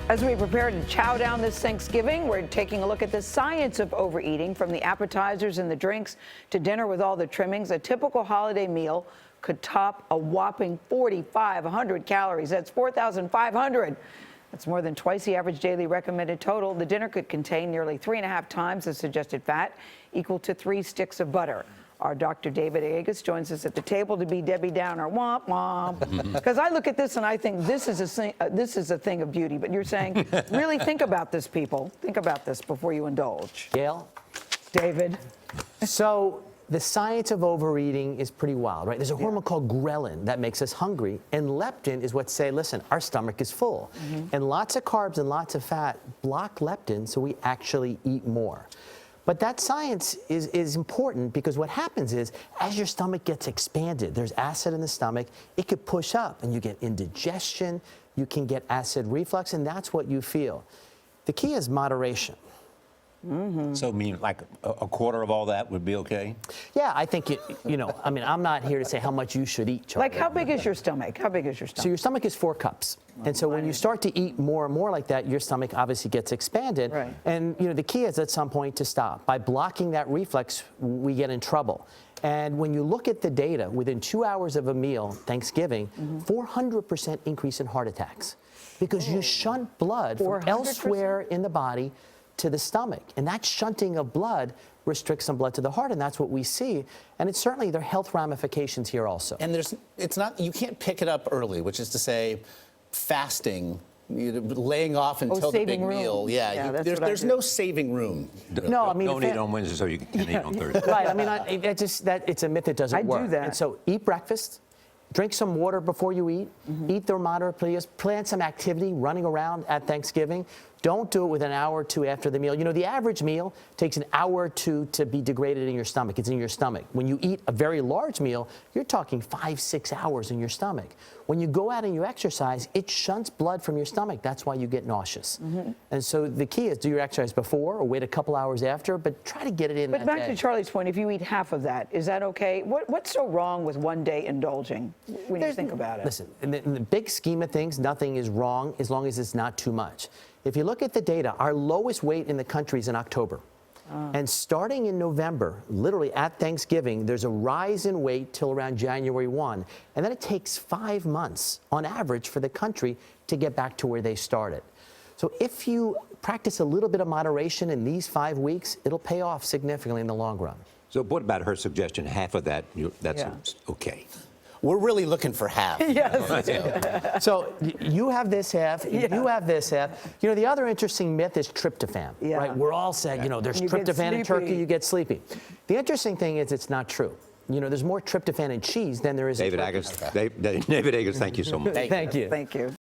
As we prepare to chow down this Thanksgiving, we're taking a look at the science of overeating, from the appetizers and the drinks to dinner with all the trimmings. A typical holiday meal could top a whopping 4,500 calories. That's 4,500. That's more than twice the average daily recommended total. The dinner could contain nearly 3.5 times the suggested fat, equal to 3 sticks of butter. Our Dr. David Agus joins us at the table to be Debbie Downer. Womp womp. Because I look at this and I think this is a thing of beauty. But you're saying, really think about this, people. Think about this before you indulge. Gail? David? So the science of overeating is pretty wild, right? There's a hormone called ghrelin that makes us hungry, and leptin is what say, listen, our stomach is full. And lots of carbs and lots of fat block leptin, so we actually eat more. But that science is important, because what happens is, as your stomach gets expanded, there's acid in the stomach, it could push up and you get indigestion, you can get acid reflux, and that's what you feel. The key is moderation. So, like a quarter of all that would be okay? Yeah, I think, I mean, I'm not here to say how much you should eat, Charlie. Like, how big is your stomach? How big is your stomach? So your stomach is 4 cups. And so when you start to eat more and more like that, your stomach obviously gets expanded. Right. And, the key is at some point to stop. By blocking that reflex, we get in trouble. And when you look at the data, within 2 hours of a meal, Thanksgiving, 400% increase in heart attacks. Because you shunt blood from 400%? elsewhere in the body to the stomach. And that shunting of blood restricts some blood to the heart, and that's what we see. And it's certainly, there are health ramifications here also. And you can't pick it up early, which is to say, fasting, laying off until the big meal. Yeah, there's no saving room. No, I mean, don't eat on Wednesday so you can eat on Thursday. Right. I mean, it's a myth that doesn't work. I do that. And so eat breakfast, drink some water before you eat, eat the moderate please, plan some activity, running around at Thanksgiving. Don't do it with an hour or 2 after the meal. The average meal takes an hour or 2 to be degraded in your stomach. It's in your stomach. When you eat a very large meal, you're talking 5-6 hours in your stomach. When you go out and you exercise, it shunts blood from your stomach. That's why you get nauseous. And so the key is, do your exercise before or wait a couple hours after, but try to get it in that day. But back to Charlie's point, if you eat half of that, is that okay? What's so wrong with one day indulging when you think about it? Listen, in the big scheme of things, nothing is wrong as long as it's not too much. If you look at the data, our lowest weight in the country is in October. And starting in November, literally at Thanksgiving, there's a rise in weight till around January 1. And then it takes 5 months on average for the country to get back to where they started. So if you practice a little bit of moderation in these 5 weeks, it'll pay off significantly in the long run. So what about her suggestion, half of that, that's okay? We're really looking for half. Yes. So you have this half, you have this half. The other interesting myth is tryptophan, right? We're all saying, there's tryptophan in turkey, you get sleepy. The interesting thing is it's not true. There's more tryptophan in cheese than there is in turkey. David Agus, thank you so much. Thank you. Thank you.